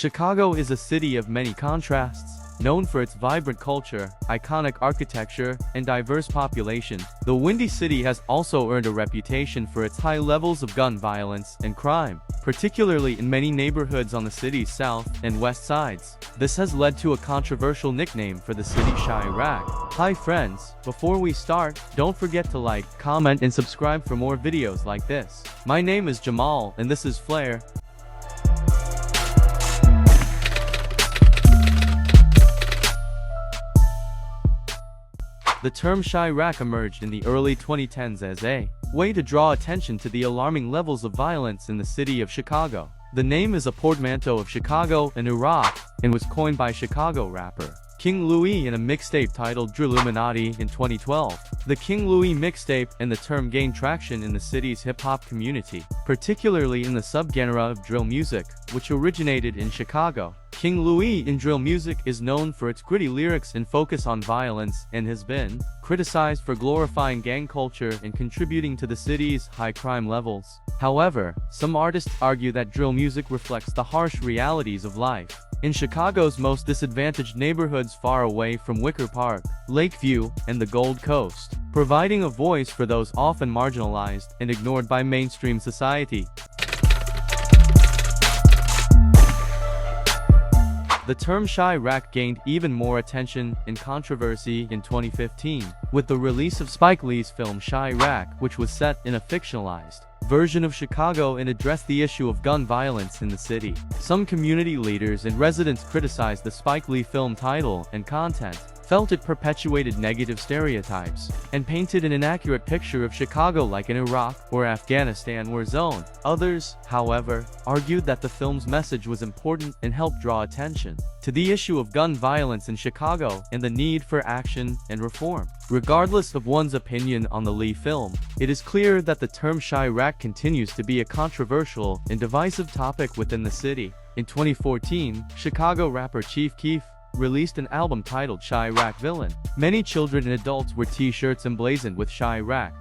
Chicago is a city of many contrasts. Known for its vibrant culture, iconic architecture, and diverse population, the Windy City has also earned a reputation for its high levels of gun violence and crime, particularly in many neighborhoods on the city's south and west sides. This has led to a controversial nickname for the city, Chiraq. Hi friends, before we start, don't forget to like, comment, and subscribe for more videos like this. My name is Jamal and this is Flair. The term Chiraq emerged in the early 2010s as a way to draw attention to the alarming levels of violence in the city of Chicago. The name is a portmanteau of Chicago and Iraq, and was coined by Chicago rapper King Louis in a mixtape titled Drilluminati in 2012. The King Louis mixtape and the term gained traction in the city's hip-hop community, particularly in the subgenre of drill music, which originated in Chicago. King Louis in drill music is known for its gritty lyrics and focus on violence, and has been criticized for glorifying gang culture and contributing to the city's high crime levels. However, some artists argue that drill music reflects the harsh realities of life in Chicago's most disadvantaged neighborhoods far away from Wicker Park, Lakeview, and the Gold Coast, providing a voice for those often marginalized and ignored by mainstream society. The term Chiraq gained even more attention and controversy in 2015, with the release of Spike Lee's film Chiraq, which was set in a fictionalized version of Chicago and addressed the issue of gun violence in the city. Some community leaders and residents criticized the Spike Lee film title and content, felt it perpetuated negative stereotypes, and painted an inaccurate picture of Chicago like an Iraq or Afghanistan war zone. Others, however, argued that the film's message was important and helped draw attention to the issue of gun violence in Chicago and the need for action and reform. Regardless of one's opinion on the Lee film, it is clear that the term Chiraq continues to be a controversial and divisive topic within the city. In 2014, Chicago rapper Chief Keef released an album titled Chiraq Villain. Many children and adults wear t-shirts emblazoned with Chiraq.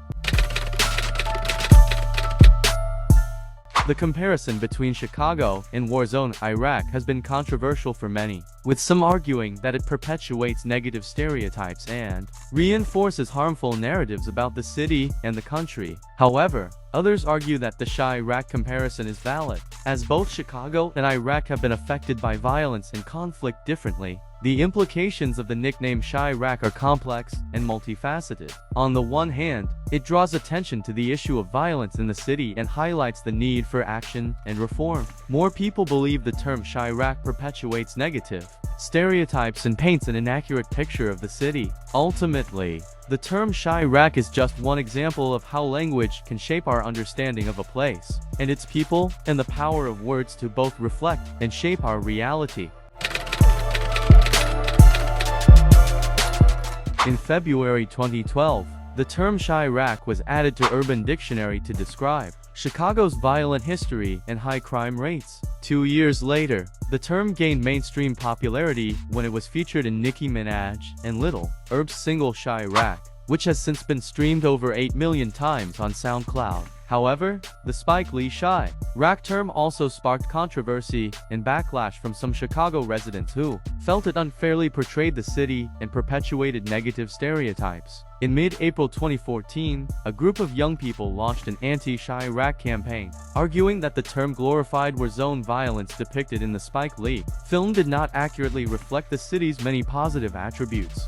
The comparison between Chicago and war-zone Iraq has been controversial for many, with some arguing that it perpetuates negative stereotypes and reinforces harmful narratives about the city and the country. However, others argue that the Chiraq comparison is valid, as both Chicago and Iraq have been affected by violence and conflict differently. The implications of the nickname Chiraq are complex and multifaceted. On the one hand, it draws attention to the issue of violence in the city and highlights the need for action and reform. More people believe the term Chiraq perpetuates negative stereotypes and paints an inaccurate picture of the city. Ultimately, the term Chiraq is just one example of how language can shape our understanding of a place and its people, and the power of words to both reflect and shape our reality. In February 2012, the term Chiraq was added to Urban Dictionary to describe Chicago's violent history and high crime rates. 2 years later, the term gained mainstream popularity when it was featured in Nicki Minaj and Lil Urb's single Chiraq, which has since been streamed over 8 million times on SoundCloud. However, the Spike Lee Chiraq term also sparked controversy and backlash from some Chicago residents who felt it unfairly portrayed the city and perpetuated negative stereotypes. In mid-April 2014, a group of young people launched an anti-Chiraq campaign, arguing that the term glorified war-zone violence depicted in the Spike Lee film did not accurately reflect the city's many positive attributes.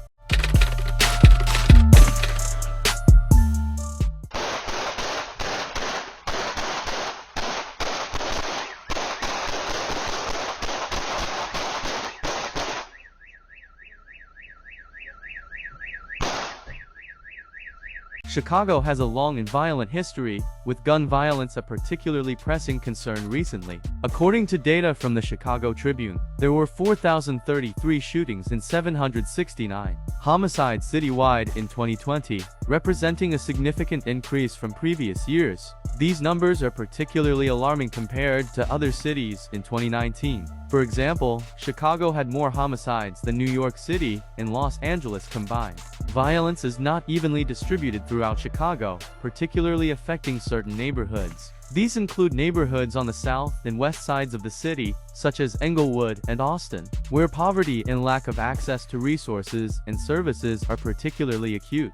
Chicago has a long and violent history, with gun violence a particularly pressing concern recently. According to data from the Chicago Tribune, there were 4,033 shootings and 769 homicides citywide in 2020, representing a significant increase from previous years. These numbers are particularly alarming compared to other cities in 2019. For example, Chicago had more homicides than New York City and Los Angeles combined. Violence is not evenly distributed throughout Chicago, particularly affecting certain neighborhoods. These include neighborhoods on the south and west sides of the city, such as Englewood and Austin, where poverty and lack of access to resources and services are particularly acute.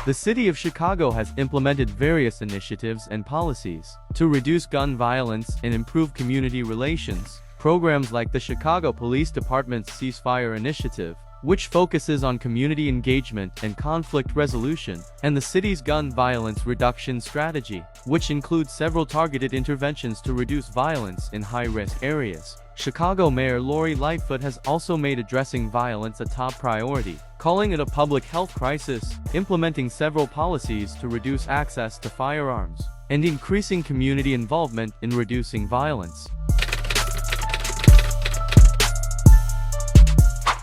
The city of Chicago has implemented various initiatives and policies to reduce gun violence and improve community relations. Programs like the Chicago Police Department's Ceasefire Initiative, which focuses on community engagement and conflict resolution, and the city's gun violence reduction strategy, which includes several targeted interventions to reduce violence in high-risk areas. Chicago Mayor Lori Lightfoot has also made addressing violence a top priority, calling it a public health crisis, implementing several policies to reduce access to firearms, and increasing community involvement in reducing violence.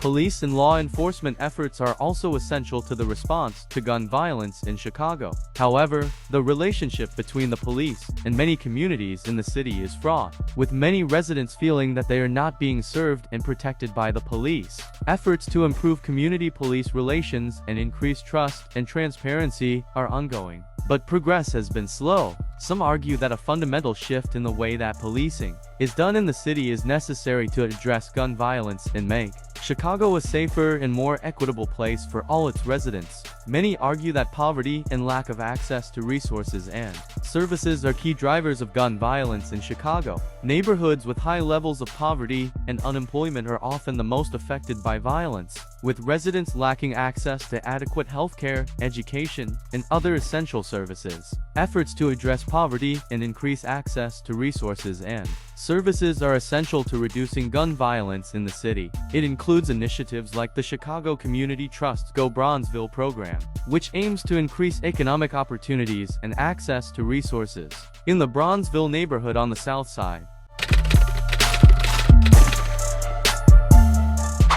Police and law enforcement efforts are also essential to the response to gun violence in Chicago. However, the relationship between the police and many communities in the city is fraught, with many residents feeling that they are not being served and protected by the police. Efforts to improve community-police relations and increase trust and transparency are ongoing, but progress has been slow. Some argue that a fundamental shift in the way that policing is done in the city is necessary to address gun violence and make Chicago a safer and more equitable place for all its residents. Many argue that poverty and lack of access to resources and services are key drivers of gun violence in Chicago. Neighborhoods with high levels of poverty and unemployment are often the most affected by violence, with residents lacking access to adequate healthcare, education, and other essential services. Efforts to address poverty and increase access to resources and services are essential to reducing gun violence in the city. It includes initiatives like the Chicago Community Trust's Go Bronzeville program, which aims to increase economic opportunities and access to resources in the Bronzeville neighborhood on the south side.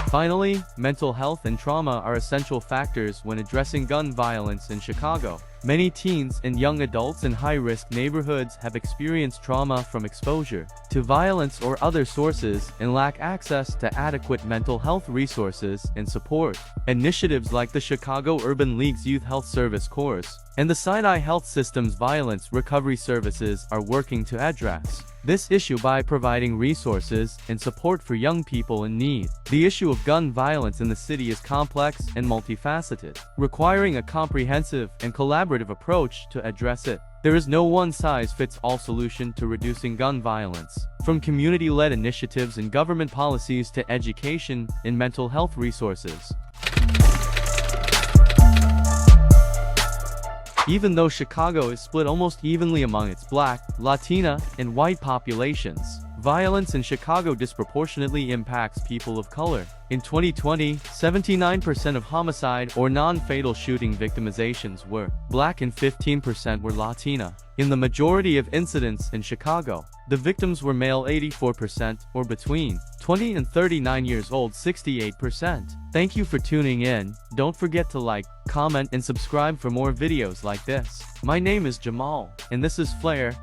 Finally, mental health and trauma are essential factors when addressing gun violence in Chicago. Many teens and young adults in high-risk neighborhoods have experienced trauma from exposure to violence or other sources and lack access to adequate mental health resources and support. Initiatives like the Chicago Urban League's Youth Health Service course and the Sinai Health System's Violence Recovery Services are working to address this issue by providing resources and support for young people in need. The issue of gun violence in the city is complex and multifaceted, requiring a comprehensive and collaborative approach to address it. There is no one-size-fits-all solution to reducing gun violence, from community-led initiatives and government policies to education and mental health resources. Even though Chicago is split almost evenly among its Black, Latina, and white populations, violence in Chicago disproportionately impacts people of color. In 2020, 79% of homicide or non-fatal shooting victimizations were Black and 15% were Latina. In the majority of incidents in Chicago, the victims were male 84% or between 20 and 39 years old 68%. Thank you for tuning in. Don't forget to like, comment, and subscribe for more videos like this. My name is Jamal, and this is Flair.